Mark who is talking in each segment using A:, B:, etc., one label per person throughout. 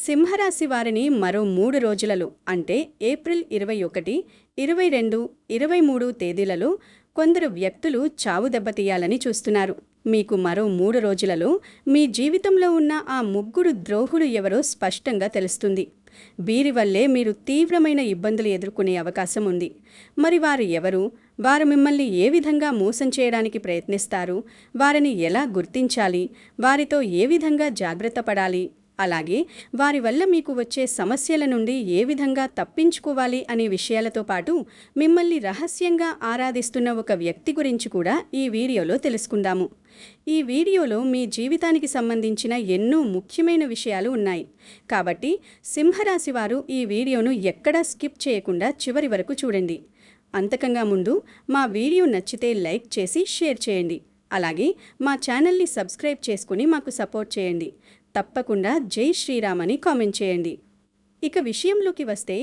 A: సింహరాశి వారిని మరో 3 రోజులలో అంటే ఏప్రిల్ 21, 22, 23 తేదీలలో కొందరు వ్యక్తులు చావు దెబ్బతీయాలని చూస్తున్నారు. మీకు మరో 3 రోజులలో మీ జీవితంలో ఉన్న ఆ ముగ్గురు ద్రోహులు ఎవరో స్పష్టంగా తెలుస్తుంది. వీరి వల్లే మీరు తీవ్రమైన ఇబ్బందులు ఎదుర్కొనే అవకాశం ఉంది. మరి వారు ఎవరు? వారు మిమ్మల్ని ఏ విధంగా మోసం చేయడానికి ప్రయత్నిస్తారు? వారిని ఎలా గుర్తించాలి? వారితో ఏ విధంగా జాగ్రత్త పడాలి? అలాగే వారి వల్ల మీకు వచ్చే సమస్యల నుండి ఏ విధంగా తప్పించుకోవాలి అనే విషయాలతో పాటు మిమ్మల్ని రహస్యంగా ఆరాధిస్తున్న ఒక వ్యక్తి గురించి కూడా ఈ వీడియోలో తెలుసుకుందాము. ఈ వీడియోలో మీ జీవితానికి సంబంధించిన ఎన్నో ముఖ్యమైన విషయాలు ఉన్నాయి. కాబట్టి సింహరాశి వారు ఈ వీడియోను ఎక్కడా స్కిప్ చేయకుండా చివరి వరకు చూడండి. అంతకన్నా ముందు మా వీడియో నచ్చితే లైక్ చేసి షేర్ చేయండి. అలాగే మా ఛానల్ని సబ్స్క్రైబ్ చేసుకుని మాకు సపోర్ట్ చేయండి. తప్పకుండా జై శ్రీరామ్ అని కామెంట్ చేయండి. ఇక విషయంలోకి వస్తే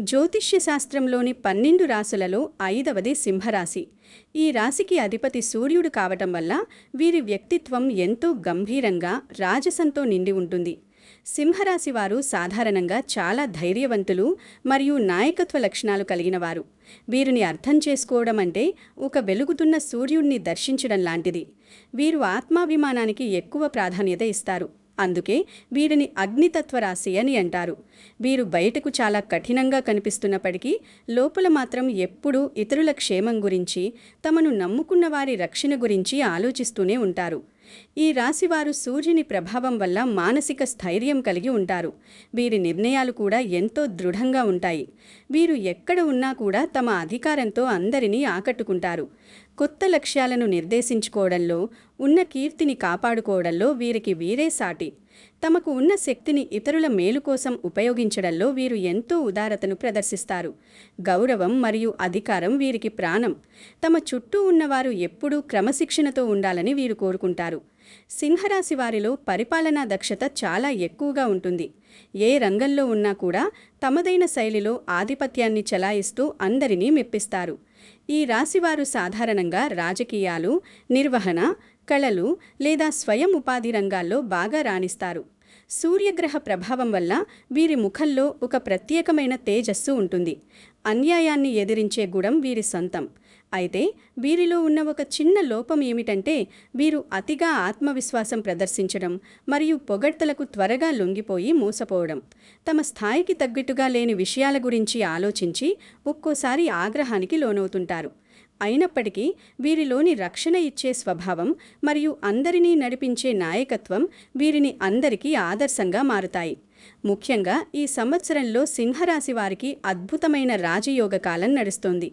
A: జ్యోతిష్య శాస్త్రంలోని 12 రాశులలో 5వది సింహరాశి. ఈ రాశికి అధిపతి సూర్యుడు కావటం వల్ల వీరి వ్యక్తిత్వం ఎంతో గంభీరంగా రాజసంతో నిండి ఉంటుంది. సింహరాశి వారు సాధారణంగా చాలా ధైర్యవంతులు మరియు నాయకత్వ లక్షణాలు కలిగిన వారు. వీరిని అర్థం చేసుకోవడం అంటే ఒక వెలుగుతున్న సూర్యుడిని దర్శించడం లాంటిది. వీరు ఆత్మాభిమానానికి ఎక్కువ ప్రాధాన్యత ఇస్తారు. అందుకే వీరిని అగ్నితత్వ రాశి అని అంటారు. వీరు బయటకు చాలా కఠినంగా కనిపిస్తున్నప్పటికీ లోపల మాత్రం ఎప్పుడూ ఇతరుల క్షేమం గురించి, తమను నమ్ముకున్న వారి రక్షణ గురించి ఆలోచిస్తూనే ఉంటారు. ఈ రాశివారు సూర్యుని ప్రభావం వల్ల మానసిక స్థైర్యం కలిగి ఉంటారు. వీరి నిర్ణయాలు కూడా ఎంతో దృఢంగా ఉంటాయి. వీరు ఎక్కడ ఉన్నా కూడా తమ అధికారంతో అందరినీ ఆకట్టుకుంటారు. కొత్త లక్ష్యాలను నిర్దేశించుకోవడంలో, ఉన్న కీర్తిని కాపాడుకోవడంలో వీరికి వీరే సాటి. తమకు ఉన్న శక్తిని ఇతరుల మేలు కోసం ఉపయోగించడంలో వీరు ఎంతో ఉదారతను ప్రదర్శిస్తారు. గౌరవం మరియు అధికారం వీరికి ప్రాణం. తమ చుట్టూ ఉన్నవారు ఎప్పుడూ క్రమశిక్షణతో ఉండాలని వీరు కోరుకుంటారు. సింహరాశి వారిలో పరిపాలనా దక్షత చాలా ఎక్కువగా ఉంటుంది. ఏ రంగంలో ఉన్నా కూడా తమదైన శైలిలో ఆధిపత్యాన్ని చెలాయిస్తూ అందరినీ మెప్పిస్తారు. ఈ రాశివారు సాధారణంగా రాజకీయాలు, నిర్వహణ, కళలు లేదా స్వయం ఉపాధి రంగాల్లో బాగా రాణిస్తారు. సూర్యగ్రహ ప్రభావం వల్ల వీరి ముఖంలో ఒక ప్రత్యేకమైన తేజస్సు ఉంటుంది. అన్యాయాన్ని ఎదిరించే గుణం వీరి సొంతం. అయితే వీరిలో ఉన్న ఒక చిన్న లోపం ఏమిటంటే వీరు అతిగా ఆత్మవిశ్వాసం ప్రదర్శించడం మరియు పొగడ్తలకు త్వరగా లొంగిపోయి మోసపోవడం. తమ స్థాయికి తగ్గట్టుగా లేని విషయాల గురించి ఆలోచించి ఒక్కోసారి ఆగ్రహానికి లోనవుతుంటారు. అయినప్పటికీ వీరిలోని రక్షణ ఇచ్చే స్వభావం మరియు అందరినీ నడిపించే నాయకత్వం వీరిని అందరికీ ఆదర్శంగా మారుతాయి. ముఖ్యంగా ఈ సంవత్సరంలో సింహరాశి వారికి అద్భుతమైన రాజయోగ కాలం నడుస్తోంది.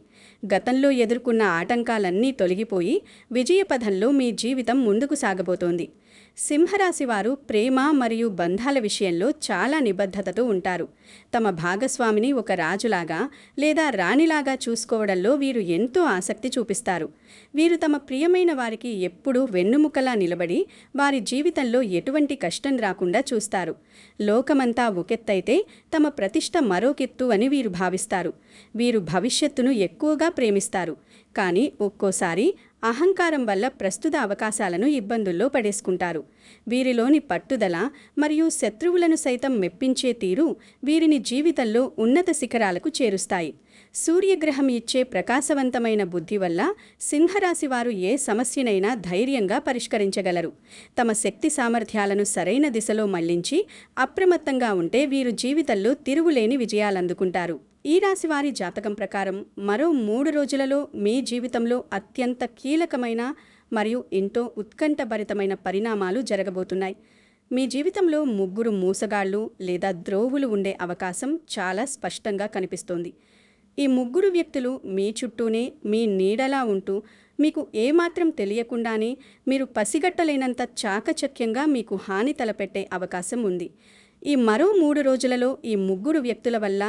A: గతంలో ఎదుర్కొన్న ఆటంకాలన్నీ తొలగిపోయి విజయపథంలో మీ జీవితం ముందుకు సాగబోతోంది. సింహరాశి వారు ప్రేమ మరియు బంధాల విషయంలో చాలా నిబద్ధతతో ఉంటారు. తమ భాగస్వామిని ఒక రాజులాగా లేదా రాణిలాగా చూసుకోవడంలో వీరు ఎంతో ఆసక్తి చూపిస్తారు. వీరు తమ ప్రియమైన వారికి ఎప్పుడూ వెన్నుముకలా నిలబడి వారి జీవితంలో ఎటువంటి కష్టం రాకుండా చూస్తారు. లోకమంతా ఒకెత్తైతే తమ ప్రతిష్ట మరోకెత్తు అని వీరు భావిస్తారు. వీరు భవిష్యత్తును ఎక్కువగా ప్రేమిస్తారు. కానీ ఒక్కోసారి అహంకారం వల్ల ప్రస్తుత అవకాశాలను ఇబ్బందుల్లో పడేసుకుంటారు. వీరిలోని పట్టుదల మరియు శత్రువులను సైతం మెప్పించే తీరు వీరిని జీవితంలో ఉన్నత శిఖరాలకు చేరుస్తాయి. సూర్యగ్రహం ఇచ్చే ప్రకాశవంతమైన బుద్ధి వల్ల సింహరాశి వారు ఏ సమస్యనైనా ధైర్యంగా పరిష్కరించగలరు. తమ శక్తి సామర్థ్యాలను సరైన దిశలో మళ్లించి అప్రమత్తంగా ఉంటే వీరు జీవితంలో తిరుగులేని విజయాలందుకుంటారు. ఈ రాశివారి జాతకం ప్రకారం మరో 3 రోజులలో మీ జీవితంలో అత్యంత కీలకమైన మరియు ఎంతో ఉత్కంఠభరితమైన పరిణామాలు జరగబోతున్నాయి. మీ జీవితంలో ముగ్గురు మోసగాళ్లు లేదా ద్రోవులు ఉండే అవకాశం చాలా స్పష్టంగా కనిపిస్తోంది. ఈ ముగ్గురు వ్యక్తులు మీ చుట్టూనే మీ నీడలా ఉంటూ మీకు ఏమాత్రం తెలియకుండానే మీరు పసిగట్టలేనంత చాకచక్యంగా మీకు హాని తలపెట్టే అవకాశం ఉంది. ఈ మరో 3 రోజులలో ఈ ముగ్గురు వ్యక్తుల వల్ల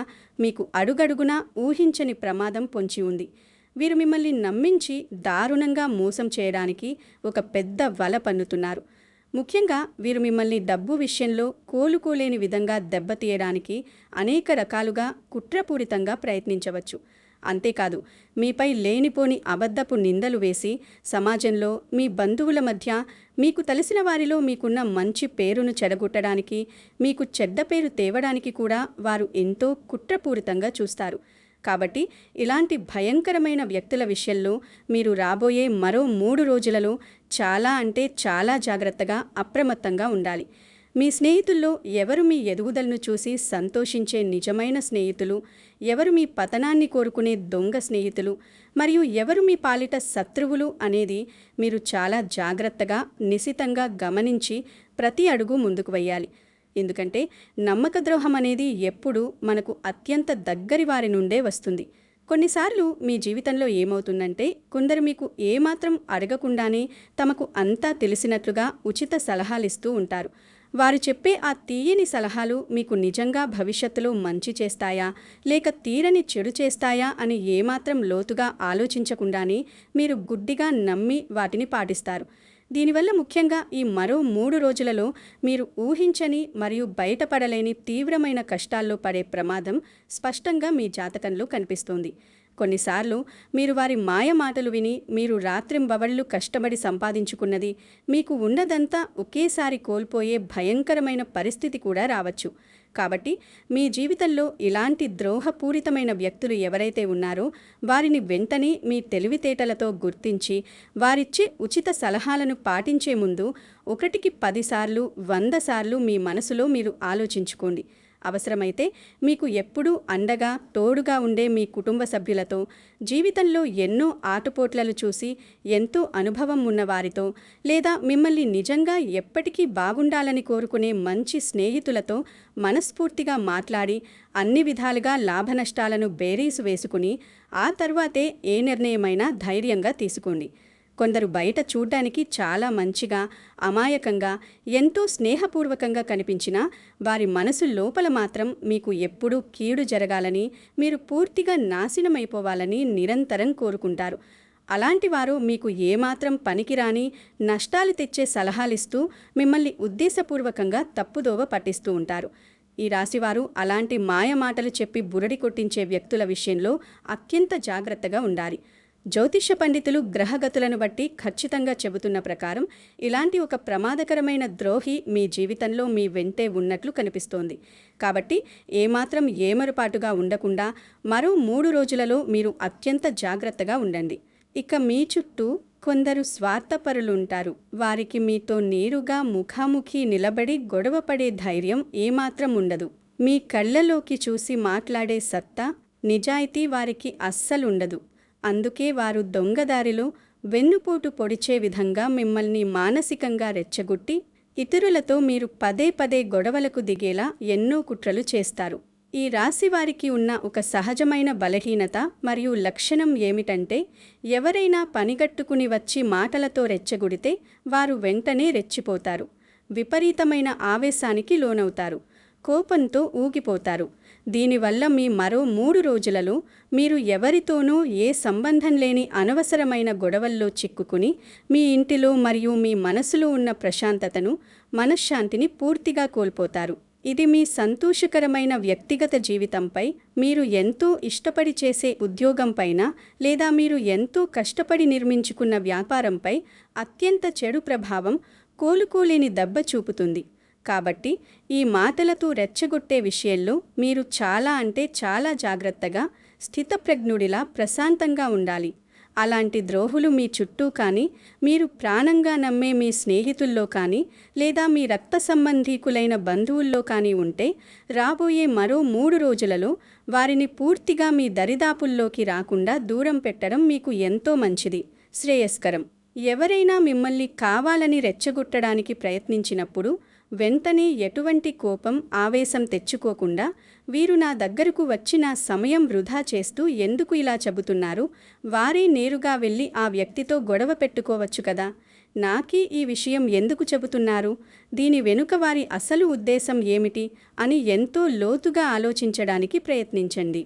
A: మీకు అడుగడుగునా ఊహించని ప్రమాదం పొంచి ఉంది. వీరు మిమ్మల్ని నమ్మించి దారుణంగా మోసం చేయడానికి ఒక పెద్ద వల పన్నుతున్నారు. ముఖ్యంగా వీరు మిమ్మల్ని డబ్బు విషయంలో కోలుకోలేని విధంగా దెబ్బతీయడానికి అనేక రకాలుగా కుట్రపూరితంగా ప్రయత్నించవచ్చు. అంతేకాదు మీపై లేనిపోని అబద్ధపు నిందలు వేసి సమాజంలో మీ బంధువుల మధ్య మీకు తెలిసిన వారిలో మీకున్న మంచి పేరును చెడగొట్టడానికి, మీకు చెడ్డ పేరు తేవడానికి కూడా వారు ఎంతో కుట్రపూరితంగా చూస్తారు. కాబట్టి ఇలాంటి భయంకరమైన వ్యక్తుల విషయంలో మీరు రాబోయే మరో 3 రోజులలో చాలా అంటే చాలా జాగ్రత్తగా, అప్రమత్తంగా ఉండాలి. మీ స్నేహితుల్లో ఎవరు మీ ఎదుగుదలను చూసి సంతోషించే నిజమైన స్నేహితులు, ఎవరు మీ పతనాన్ని కోరుకునే దొంగ స్నేహితులు, మరియు ఎవరు మీ పాలిట శత్రువులు అనేది మీరు చాలా జాగ్రత్తగా, నిశితంగా గమనించి ప్రతి అడుగు ముందుకు వెయ్యాలి. ఎందుకంటే నమ్మకద్రోహం అనేది ఎప్పుడూ మనకు అత్యంత దగ్గరి వారి నుండే వస్తుంది. కొన్నిసార్లు మీ జీవితంలో ఏమవుతుందంటే కొందరు మీకు ఏమాత్రం అడగకుండానే తమకు అంతా తెలిసినట్లుగా ఉచిత సలహాలిస్తూ ఉంటారు. వారు చెప్పే ఆ తీయని సలహాలు మీకు నిజంగా భవిష్యత్తులో మంచి చేస్తాయా లేక తీరని చెడు చేస్తాయా అని ఏమాత్రం లోతుగా ఆలోచించకుండానే మీరు గుడ్డిగా నమ్మి వాటిని పాటిస్తారు. దీనివల్ల ముఖ్యంగా ఈ మరో 3 రోజులలో మీరు ఊహించని మరియు బయటపడలేని తీవ్రమైన కష్టాల్లో పడే ప్రమాదం స్పష్టంగా మీ జాతకంలో కనిపిస్తోంది. కొన్నిసార్లు మీరు వారి మాయ మాటలు విని మీరు రాత్రింబవళ్లు కష్టపడి సంపాదించుకున్నది, మీకు ఉన్నదంతా ఒకేసారి కోల్పోయే భయంకరమైన పరిస్థితి కూడా రావచ్చు. కాబట్టి మీ జీవితంలో ఇలాంటి ద్రోహపూరితమైన వ్యక్తులు ఎవరైతే ఉన్నారో వారిని వెంటనే మీ తెలివితేటలతో గుర్తించి వారిచ్చే ఉచిత సలహాలను పాటించే ముందు 1కి 10 సార్లు 100 సార్లు మీ మనసులో మీరు ఆలోచించుకోండి. అవసరమైతే మీకు ఎప్పుడూ అండగా, తోడుగా ఉండే మీ కుటుంబ సభ్యులతో, జీవితంలో ఎన్నో ఆటుపోట్లను చూసి ఎంతో అనుభవం ఉన్నవారితో, లేదా మిమ్మల్ని నిజంగా ఎప్పటికీ బాగుండాలని కోరుకునే మంచి స్నేహితులతో మనస్ఫూర్తిగా మాట్లాడి అన్ని విధాలుగా లాభనష్టాలను బేరీసు వేసుకుని ఆ తర్వాతే ఏ నిర్ణయమైనా ధైర్యంగా తీసుకోండి. కొందరు బయట చూడ్డానికి చాలా మంచిగా, అమాయకంగా, ఎంతో స్నేహపూర్వకంగా కనిపించినా వారి మనసు లోపల మాత్రం మీకు ఎప్పుడూ కీడు జరగాలని, మీరు పూర్తిగా నాశనమైపోవాలని నిరంతరం కోరుకుంటారు. అలాంటి వారు మీకు ఏమాత్రం పనికిరాని, నష్టాలు తెచ్చే సలహాలిస్తూ మిమ్మల్ని ఉద్దేశపూర్వకంగా తప్పుదోవ పట్టిస్తూ ఉంటారు. ఈ రాశివారు అలాంటి మాయమాటలు చెప్పి బురడి కొట్టించే వ్యక్తుల విషయంలో అత్యంత జాగ్రత్తగా ఉండాలి. జ్యోతిష్య పండితులు గ్రహగతులను బట్టి ఖచ్చితంగా చెబుతున్న ప్రకారం ఇలాంటి ఒక ప్రమాదకరమైన ద్రోహి మీ జీవితంలో మీ వెంటే ఉన్నట్లు కనిపిస్తోంది. కాబట్టి ఏమాత్రం ఏమరుపాటుగా ఉండకుండా మరో 3 రోజులలో మీరు అత్యంత జాగ్రత్తగా ఉండండి. ఇక మీ చుట్టూ కొందరు స్వార్థపరులుంటారు. వారికి మీతో నేరుగా ముఖాముఖి నిలబడి గొడవపడే ధైర్యం ఏమాత్రం ఉండదు. మీ కళ్ళలోకి చూసి మాట్లాడే సత్తా, నిజాయితీ వారికి అస్సలుండదు. అందుకే వారు దొంగదారిలో వెన్నుపోటు పొడిచే విధంగా మిమ్మల్ని మానసికంగా రెచ్చగొట్టి ఇతరులతో మీరు పదే పదే గొడవలకు దిగేలా ఎన్నో కుట్రలు చేస్తారు. ఈ రాశి వారికి ఉన్న ఒక సహజమైన బలహీనత మరియు లక్షణం ఏమిటంటే ఎవరైనా పనిగట్టుకుని వచ్చి మాటలతో రెచ్చగొడితే వారు వెంటనే రెచ్చిపోతారు. విపరీతమైన ఆవేశానికి లోనవుతారు. కోపంతో ఊగిపోతారు. దీనివల్ల మీ మరో 3 రోజులలో మీరు ఎవరితోనూ ఏ సంబంధం లేని అనవసరమైన గొడవల్లో చిక్కుకుని మీ ఇంటిలో మరియు మీ మనసులో ఉన్న ప్రశాంతతను, మనశ్శాంతిని పూర్తిగా కోల్పోతారు. ఇది మీ సంతోషకరమైన వ్యక్తిగత జీవితంపై, మీరు ఎంతో ఇష్టపడి చేసే ఉద్యోగంపైన, లేదా మీరు ఎంతో కష్టపడి నిర్మించుకున్న వ్యాపారంపై అత్యంత చెడు ప్రభావం, కోలుకోలేని దెబ్బ చూపుతుంది. కాబట్టి ఈ మాటలతో రెచ్చగొట్టే విషయంలో మీరు చాలా అంటే చాలా జాగ్రత్తగా, స్థితప్రజ్ఞుడిలా ప్రశాంతంగా ఉండాలి. అలాంటి ద్రోహులు మీ చుట్టూ కానీ, మీరు ప్రాణంగా నమ్మే మీ స్నేహితుల్లో కానీ, లేదా మీ రక్త సంబంధీకులైన బంధువుల్లో కానీ ఉంటే రాబోయే మరో 3 రోజులలో వారిని పూర్తిగా మీ దరిదాపుల్లోకి రాకుండా దూరం పెట్టడం మీకు ఎంతో మంచిది, శ్రేయస్కరం. ఎవరైనా మిమ్మల్ని కావాలని రెచ్చగొట్టడానికి ప్రయత్నించినప్పుడు వెంటనే ఎటువంటి కోపం, ఆవేశం తెచ్చుకోకుండా వీరు నా దగ్గరకు వచ్చి నా సమయం వృధా చేస్తూ ఎందుకు ఇలా చెబుతున్నారు, వారే నేరుగా వెళ్ళి ఆ వ్యక్తితో గొడవ పెట్టుకోవచ్చు కదా, నాకీ ఈ విషయం ఎందుకు చెబుతున్నారు, దీని వెనుక వారి అసలు ఉద్దేశం ఏమిటి అని ఎంతో లోతుగా ఆలోచించడానికి ప్రయత్నించండి.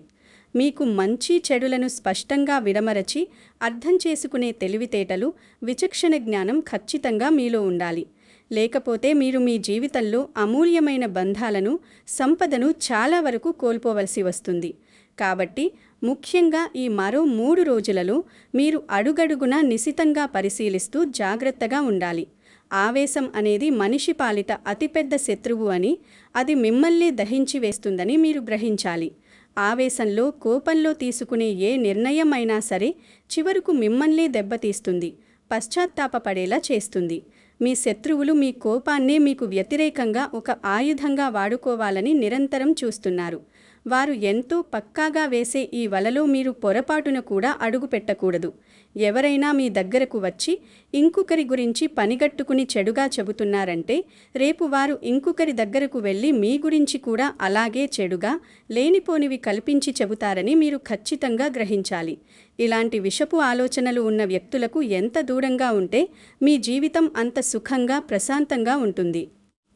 A: మీకు మంచి చెడులను స్పష్టంగా విడమరచి అర్థం చేసుకునే తెలివితేటలు, విచక్షణ జ్ఞానం ఖచ్చితంగా మీలో ఉండాలి. లేకపోతే మీరు మీ జీవితంలో అమూల్యమైన బంధాలను, సంపదను చాలా వరకు కోల్పోవలసి వస్తుంది. కాబట్టి ముఖ్యంగా ఈ మరో 3 రోజులలో మీరు అడుగడుగునా నిశితంగా పరిశీలిస్తూ జాగ్రత్తగా ఉండాలి. ఆవేశం అనేది మనిషి పాలిట అతిపెద్ద శత్రువు అని, అది మిమ్మల్ని దహించి వేస్తుందని మీరు గ్రహించాలి. ఆవేశంలో, కోపంలో తీసుకునే ఏ నిర్ణయం అయినా సరే చివరకు మిమ్మల్ని దెబ్బతీస్తుంది, పశ్చాత్తాపపడేలా చేస్తుంది. మీ శత్రువులు మీ కోపాన్నే మీకు వ్యతిరేకంగా ఒక ఆయుధంగా వాడుకోవాలని నిరంతరం చూస్తున్నారు. వారు ఎంతో పక్కాగా వేసే ఈ వలలో మీరు పొరపాటున కూడా అడుగు పెట్టకూడదు. ఎవరైనా మీ దగ్గరకు వచ్చి ఇంకొకరి గురించి పనిగట్టుకుని చెడుగా చెబుతున్నారంటే రేపు వారు ఇంకొకరి దగ్గరకు వెళ్ళి మీ గురించి కూడా అలాగే చెడుగా, లేనిపోనివి కల్పించి చెబుతారని మీరు ఖచ్చితంగా గ్రహించాలి. ఇలాంటి విషపు ఆలోచనలు ఉన్న వ్యక్తులకు ఎంత దూరంగా ఉంటే మీ జీవితం అంత సుఖంగా, ప్రశాంతంగా ఉంటుంది.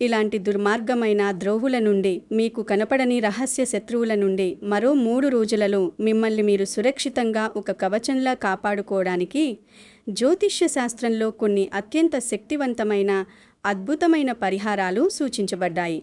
A: ఇలాంటి దుర్మార్గమైన ద్రోహుల నుండి, మీకు కనపడని రహస్య శత్రువుల నుండి మరో 3 రోజులలో మిమ్మల్ని మీరు సురక్షితంగా ఒక కవచంలా కాపాడుకోవడానికి జ్యోతిష్య శాస్త్రంలో కొన్ని అత్యంత శక్తివంతమైన, అద్భుతమైన పరిహారాలు సూచించబడ్డాయి.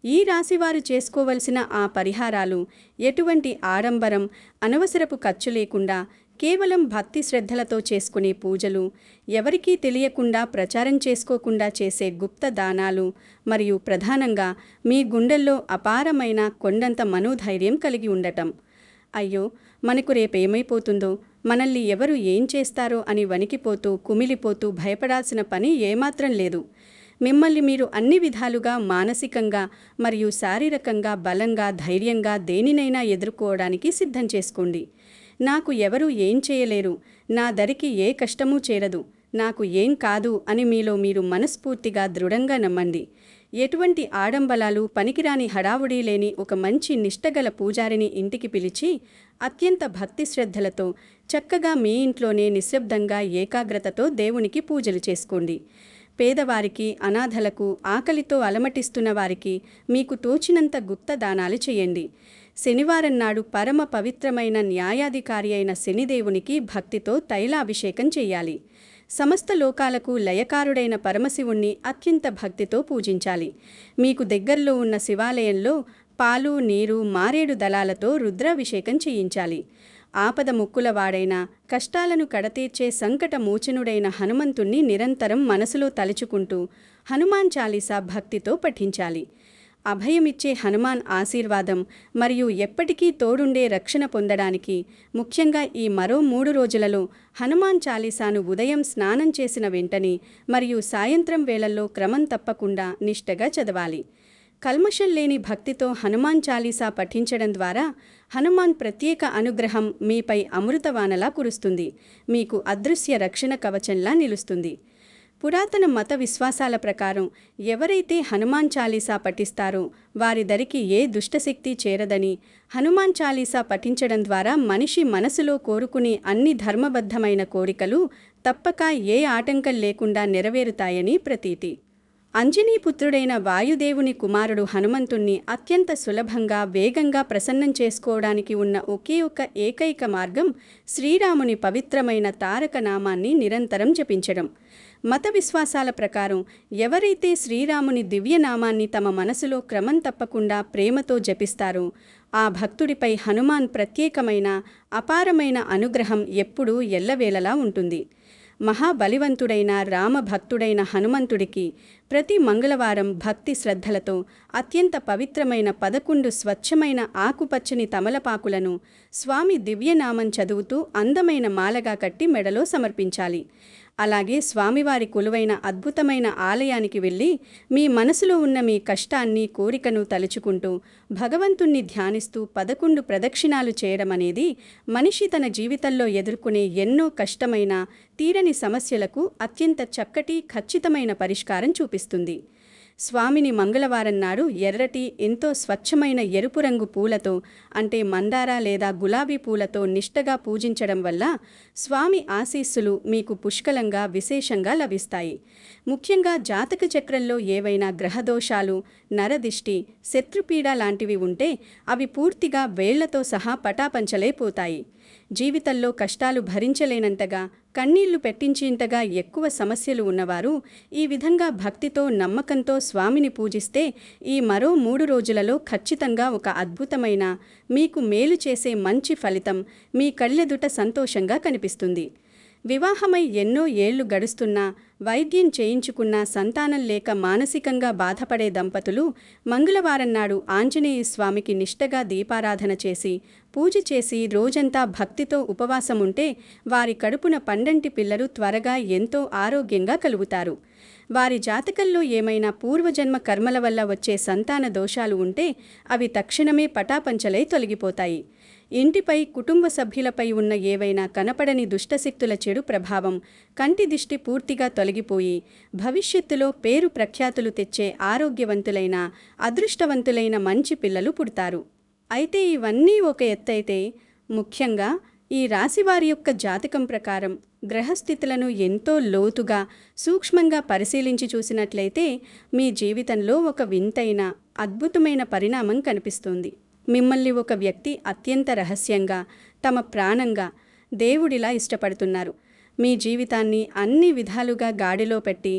A: ఈ రాశివారు చేసుకోవలసిన ఆ పరిహారాలు ఎటువంటి ఆడంబరం, అనవసరపు ఖర్చు లేకుండా కేవలం భక్తి శ్రద్ధలతో చేసుకునే పూజలు, ఎవరికీ తెలియకుండా ప్రచారం చేసుకోకుండా చేసే గుప్త దానాలు, మరియు ప్రధానంగా మీ గుండెల్లో అపారమైన కొండంత మనోధైర్యం కలిగి ఉండటం. అయ్యో, మనకు రేపేమైపోతుందో, మనల్ని ఎవరు ఏం చేస్తారో అని వణికిపోతూ, కుమిలిపోతూ భయపడాల్సిన పని ఏమాత్రం లేదు. మిమ్మల్ని మీరు అన్ని విధాలుగా మానసికంగా మరియు శారీరకంగా బలంగా, ధైర్యంగా దేనినైనా ఎదుర్కోవడానికి సిద్ధం చేసుకోండి. నాకు ఎవరూ ఏం చేయలేరు, నా దరికి ఏ కష్టమూ చేరదు, నాకు ఏం కాదు అని మీలో మీరు మనస్ఫూర్తిగా దృఢంగా నమ్మండి. ఎటువంటి ఆడంబలాలు, పనికిరాని హడావుడి లేని ఒక మంచి నిష్టగల పూజారిని ఇంటికి పిలిచి అత్యంత భక్తి శ్రద్ధలతో చక్కగా మీ ఇంట్లోనే నిశ్శబ్దంగా, ఏకాగ్రతతో దేవునికి పూజలు చేసుకోండి. పేదవారికి, అనాథలకు, ఆకలితో అలమటిస్తున్న వారికి మీకు తోచినంత గుప్త దానాలు చేయండి. శనివారం నాడు పరమ పవిత్రమైన న్యాయాధికారి అయిన శనిదేవునికి భక్తితో తైలాభిషేకం చేయాలి. సమస్త లోకాలకు లయకారుడైన పరమశివుణ్ణి అత్యంత భక్తితో పూజించాలి. మీకు దగ్గరలో ఉన్న శివాలయంలో పాలు, నీరు, మారేడు దళాలతో రుద్రాభిషేకం చేయించాలి. ఆపద ముక్కులవాడైన, కష్టాలను కడతీర్చే సంకట మోచనుడైన హనుమంతుణ్ణి నిరంతరం మనసులో తలుచుకుంటూ హనుమాన్ చాలీసా భక్తితో పఠించాలి. అభయమిచ్చే హనుమాన్ ఆశీర్వాదం మరియు ఎప్పటికీ తోడుండే రక్షణ పొందడానికి ముఖ్యంగా ఈ మరో 3 రోజులలో హనుమాన్ చాలీసాను ఉదయం స్నానం చేసిన వెంటనే మరియు సాయంత్రం వేళల్లో క్రమం తప్పకుండా నిష్టగా చదవాలి. కల్మషం లేని భక్తితో హనుమాన్ చాలీసా పఠించడం ద్వారా హనుమాన్ ప్రత్యేక అనుగ్రహం మీపై అమృతవానలా కురుస్తుంది, మీకు అదృశ్య రక్షణ కవచంలా నిలుస్తుంది. పురాతన మత విశ్వాసాల ప్రకారం ఎవరైతే హనుమాన్ చాలీసా పఠిస్తారో వారి దరికి ఏ దుష్టశక్తి చేరదని, హనుమాన్ చాలీసా పఠించడం ద్వారా మనిషి మనసులో కోరుకునే అన్ని ధర్మబద్ధమైన కోరికలు తప్పక ఏ ఆటంకం లేకుండా నెరవేరుతాయని ప్రతీతి. అంజనీపుత్రుడైన వాయుదేవుని కుమారుడు హనుమంతుణ్ణి అత్యంత సులభంగా, వేగంగా ప్రసన్నం చేసుకోవడానికి ఉన్న ఒకే ఒక ఏకైక మార్గం శ్రీరాముని పవిత్రమైన తారక నామాన్ని నిరంతరం జపించడం. మత విశ్వాసాల ప్రకారం ఎవరైతే శ్రీరాముని దివ్యనామాన్ని తమ మనసులో క్రమం తప్పకుండా ప్రేమతో జపిస్తారో ఆ భక్తుడిపై హనుమాన్ ప్రత్యేకమైన, అపారమైన అనుగ్రహం ఎప్పుడూ ఎల్లవేళలా ఉంటుంది. మహాబలివంతుడైన రామభక్తుడైన హనుమంతుడికి ప్రతి మంగళవారం భక్తి శ్రద్ధలతో అత్యంత పవిత్రమైన 11 స్వచ్ఛమైన ఆకుపచ్చని తమలపాకులను స్వామి దివ్యనామం చదువుతూ అందమైన మాలగా కట్టి మెడలో సమర్పించాలి. అలాగే స్వామివారి కొలువైన అద్భుతమైన ఆలయానికి వెళ్ళి మీ మనసులో ఉన్న మీ కష్టాన్ని, కోరికను తలుచుకుంటూ భగవంతుణ్ణి ధ్యానిస్తూ 11 ప్రదక్షిణాలు చేయడం అనేది మనిషి తన జీవితంలో ఎదుర్కొనే ఎన్నో కష్టమైన, తీరని సమస్యలకు అత్యంత చక్కటి, ఖచ్చితమైన పరిష్కారం చూపిస్తుంది. స్వామిని మంగళవారం నాడు ఎర్రటి, ఎంతో స్వచ్ఛమైన ఎరుపు రంగు పూలతో అంటే మందార లేదా గులాబీ పూలతో నిష్టగా పూజించడం వల్ల స్వామి ఆశీస్సులు మీకు పుష్కలంగా, విశేషంగా లభిస్తాయి. ముఖ్యంగా జాతక చక్రంలో ఏవైనా గ్రహదోషాలు, నరదిష్టి, శత్రుపీడ లాంటివి ఉంటే అవి పూర్తిగా వేళ్లతో సహా పటాపంచలైపోతాయి. జీవితంలో కష్టాలు భరించలేనంతగా, కన్నీళ్లు పెట్టించేంతగా ఎక్కువ సమస్యలు ఉన్నవారు ఈ విధంగా భక్తితో, నమ్మకంతో స్వామిని పూజిస్తే ఈ మరో 3 రోజులలో ఖచ్చితంగా ఒక అద్భుతమైన, మీకు మేలు చేసే మంచి ఫలితం మీ కళ్ళెదుట సంతోషంగా కనిపిస్తుంది. వివాహమై ఎన్నో ఏళ్లు గడుస్తున్నా, వైద్యం చేయించుకున్నా సంతానం లేక మానసికంగా బాధపడే దంపతులు మంగళవారం నాడు ఆంజనేయ స్వామికి నిష్టగా దీపారాధన చేసి, పూజ చేసి రోజంతా భక్తితో ఉపవాసముంటే వారి కడుపున పండంటి పిల్లలు త్వరగా ఎంతో ఆరోగ్యంగా కలుగుతారు. వారి జాతకంలో ఏమైనా పూర్వజన్మ కర్మల వల్ల వచ్చే సంతాన దోషాలు ఉంటే అవి తక్షణమే పటాపంచలై తొలగిపోతాయి. ఇంటిపై, కుటుంబ సభ్యులపై ఉన్న ఏవైనా కనపడని దుష్టశక్తుల చెడు ప్రభావం, కంటి దిష్టి పూర్తిగా తొలగిపోయి భవిష్యత్తులో పేరు ప్రఖ్యాతులు తెచ్చే ఆరోగ్యవంతులైన, అదృష్టవంతులైన మంచి పిల్లలు పుడతారు. అయితే ఇవన్నీ ఒక ఎత్తైతే, ముఖ్యంగా ఈ రాశివారి యొక్క జాతకం ప్రకారం గ్రహస్థితులను ఎంతో లోతుగా, సూక్ష్మంగా పరిశీలించి చూసినట్లయితే మీ జీవితంలో ఒక వింతైన, అద్భుతమైన పరిణామం కనిపిస్తుంది. మిమ్మల్ని ఒక వ్యక్తి అత్యంత రహస్యంగా, తమ ప్రాణంగా, దేవుడిలా ఇష్టపడుతున్నారు. మీ జీవితాన్ని అన్ని విధాలుగా గాడిలో పెట్టి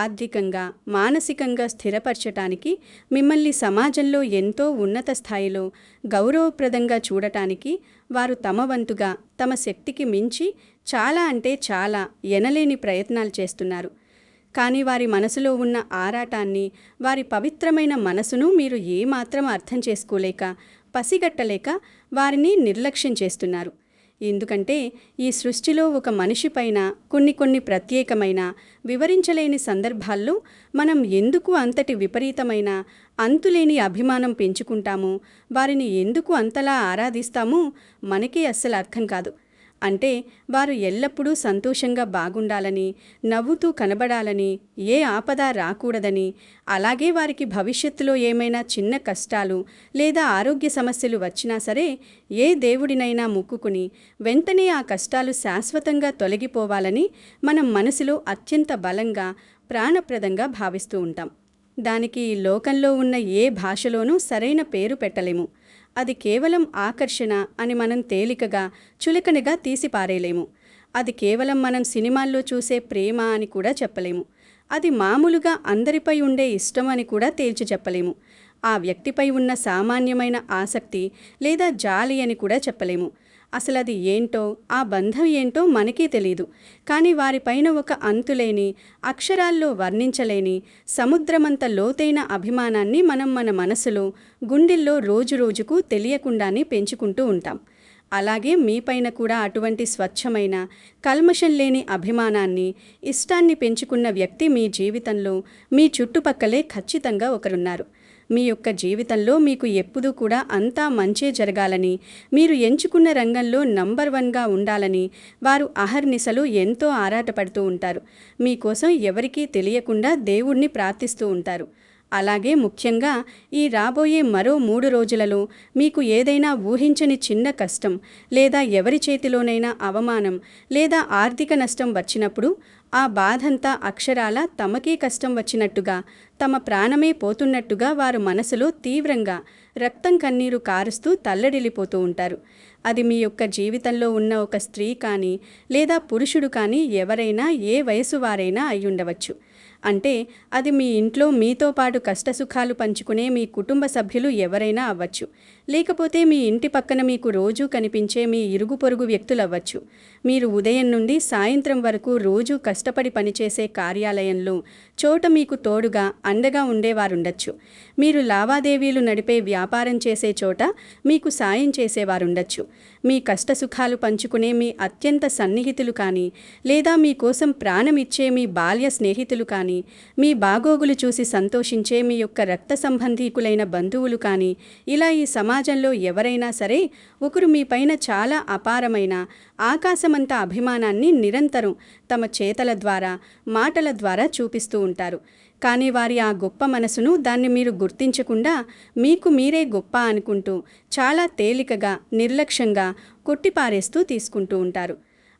A: ఆర్థికంగా, మానసికంగా స్థిరపరచటానికి, మిమ్మల్ని సమాజంలో ఎంతో ఉన్నత స్థాయిలో గౌరవప్రదంగా చూడటానికి వారు తమ వంతుగా, తమ శక్తికి మించి చాలా అంటే చాలా ఎనలేని ప్రయత్నాలు చేస్తున్నారు. కానీ వారి మనసులో ఉన్న ఆరాటాన్ని, వారి పవిత్రమైన మనసును మీరు ఏమాత్రం అర్థం చేసుకోలేక, పసిగట్టలేక వారిని నిర్లక్ష్యం చేస్తున్నారు. ఎందుకంటే ఈ సృష్టిలో ఒక మనిషి పైన కొన్ని ప్రత్యేకమైన, వివరించలేని సందర్భాల్లో మనం ఎందుకు అంతటి విపరీతమైన, అంతులేని అభిమానం పెంచుకుంటామో, వారిని ఎందుకు అంతలా ఆరాధిస్తామో మనకే అస్సలు అర్థం కాదు. అంటే వారు ఎల్లప్పుడూ సంతోషంగా బాగుండాలని, నవ్వుతూ కనబడాలని, ఏ ఆపద రాకూడదని, అలాగే వారికి భవిష్యత్తులో ఏమైనా చిన్న కష్టాలు లేదా ఆరోగ్య సమస్యలు వచ్చినా సరే ఏ దేవుడినైనా మొక్కుకుని వెంటనే ఆ కష్టాలు శాశ్వతంగా తొలగిపోవాలని మనం మనసులో అత్యంత బలంగా, ప్రాణప్రదంగా భావిస్తూ ఉంటాం. దానికి ఈ లోకంలో ఉన్న ఏ భాషలోనూ సరైన పేరు పెట్టలేము. అది కేవలం ఆకర్షణ అని మనం తేలికగా, చులకనగా తీసిపారేయలేము. అది కేవలం మనం సినిమాల్లో చూసే ప్రేమ అని కూడా చెప్పలేము. అది మామూలుగా అందరిపై ఉండే ఇష్టం అని కూడా తేల్చి చెప్పలేము. ఆ వ్యక్తిపై ఉన్న సామాన్యమైన ఆసక్తి లేదా జాలి అని కూడా చెప్పలేము. అసలు అది ఏంటో, ఆ బంధం ఏంటో మనకే తెలీదు. కానీ వారిపైన ఒక అంతులేని, అక్షరాల్లో వర్ణించలేని, సముద్రమంత లోతైన అభిమానాన్ని మనం మన మనసులో, గుండెల్లో రోజురోజుకు తెలియకుండానే పెంచుకుంటూ ఉంటాం. అలాగే మీపైన కూడా అటువంటి స్వచ్ఛమైన, కల్మషం లేని అభిమానాన్ని, ఇష్టాన్ని పెంచుకున్న వ్యక్తి మీ జీవితంలో, మీ చుట్టుపక్కలే ఖచ్చితంగా ఒకరున్నారు. మీ యొక్క జీవితంలో మీకు ఎప్పుడూ కూడా అంతా మంచే జరగాలని, మీరు ఎంచుకున్న రంగంలో నంబర్ 1గా ఉండాలని వారు అహర్నిశలు ఎంతో ఆరాటపడుతూ ఉంటారు. మీకోసం ఎవరికీ తెలియకుండా దేవుణ్ణి ప్రార్థిస్తూ ఉంటారు. అలాగే ముఖ్యంగా ఈ రాబోయే మరో 3 రోజులలో మీకు ఏదైనా ఊహించని చిన్న కష్టం లేదా ఎవరి చేతిలోనైనా అవమానం లేదా ఆర్థిక నష్టం వచ్చినప్పుడు ఆ బాధంతా అక్షరాల తమకే కష్టం వచ్చినట్టుగా, తమ ప్రాణమే పోతున్నట్టుగా వారు మనసులో తీవ్రంగా రక్తం కన్నీరు కారుస్తూ తల్లడిల్లిపోతూ ఉంటారు. అది మీ యొక్క జీవితంలో ఉన్న ఒక స్త్రీ కానీ లేదా పురుషుడు కానీ ఎవరైనా, ఏ వయసు వారైనా అయ్యుండవచ్చు. అంటే అది మీ ఇంట్లో మీతో పాటు కష్టసుఖాలు పంచుకునే మీ కుటుంబ సభ్యులు ఎవరైనా అవ్వచ్చు. లేకపోతే మీ ఇంటి పక్కన మీకు రోజూ కనిపించే మీ ఇరుగు పొరుగు వ్యక్తులు అవ్వచ్చు. మీరు ఉదయం నుండి సాయంత్రం వరకు రోజూ కష్టపడి పనిచేసే కార్యాలయంలో చోట మీకు తోడుగా, అండగా ఉండేవారుండొచ్చు. మీరు లావాదేవీలు నడిపే వ్యాపారం చేసే చోట మీకు సాయం చేసేవారుండొచ్చు. మీ కష్టసుఖాలు పంచుకునే మీ అత్యంత సన్నిహితులు కానీ లేదా మీకోసం ప్రాణమిచ్చే మీ బాల్య స్నేహితులు కానీ, మీ బాగోగులు చూసి సంతోషించే మీ యొక్క రక్త సంబంధీకులైన బంధువులు కానీ, ఇలా ఈ సమాజంలో ఎవరైనా సరే ఒకరు మీ పైన చాలా అపారమైన, ఆకాశమంత అభిమానాన్ని నిరంతరం తమ చేతల ద్వారా, మాటల ద్వారా చూపిస్తూ ఉంటారు. కానీ వారి ఆ గొప్ప మనసును, దాన్ని మీరు గుర్తించకుండా మీకు మీరే గొప్ప అనుకుంటూ చాలా తేలికగా, నిర్లక్ష్యంగా కొట్టిపారేస్తూ తీసుకుంటూ ఉంటారు.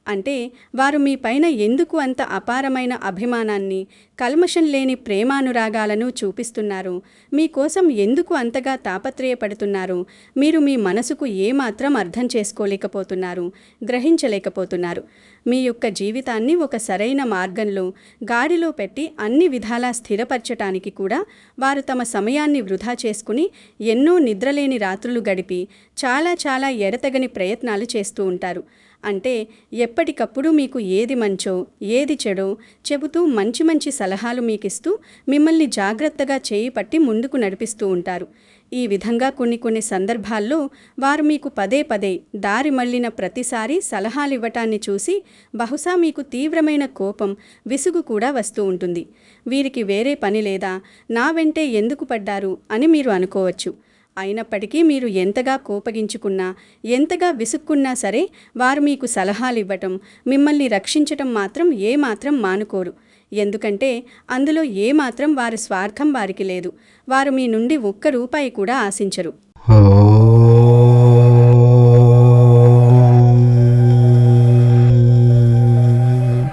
A: అంటే వారు మీ పైన ఎందుకు అంత అపారమైన అభిమానాన్ని, కల్మషం లేని ప్రేమానురాగాలను చూపిస్తున్నారు, మీకోసం ఎందుకు అంతగా తాపత్రయపడుతున్నారు, మీరు మీ మనసుకు ఏమాత్రం అర్థం చేసుకోలేకపోతున్నారు, గ్రహించలేకపోతున్నారు. మీ యొక్క జీవితాన్ని ఒక సరైన మార్గంలో, గాడిలో పెట్టి అన్ని విధాలా స్థిరపరచటానికి కూడా వారు తమ సమయాన్ని వృధా చేసుకుని ఎన్నో నిద్రలేని రాత్రులు గడిపి చాలా ఎడతెగని ప్రయత్నాలు చేస్తూ ఉంటారు. అంటే ఎప్పటికప్పుడు మీకు ఏది మంచో ఏది చెడో చెబుతూ మంచి సలహాలు మీకిస్తూ మిమ్మల్ని జాగ్రత్తగా చేయి పట్టి ముందుకు నడిపిస్తూ ఉంటారు. ఈ విధంగా కొన్ని సందర్భాల్లో వారు మీకు పదే దారి మళ్ళిన ప్రతిసారి సలహాలివ్వటాన్ని చూసి బహుశా మీకు తీవ్రమైన కోపం, విసుగు కూడా వస్తూ ఉంటుంది. వీరికి వేరే పని లేదా, నా వెంటే ఎందుకు పడ్డారు అని మీరు అనుకోవచ్చు. అయినప్పటికీ మీరు ఎంతగా కోపగించుకున్నా, ఎంతగా విసుక్కున్నా సరే వారు మీకు సలహాలివ్వటం, మిమ్మల్ని రక్షించటం మాత్రం ఏమాత్రం మానుకోరు. ఎందుకంటే అందులో ఏమాత్రం వారి స్వార్థం వారికి లేదు. వారు మీ నుండి ఒక్క రూపాయి కూడా ఆశించరు.
B: ఓ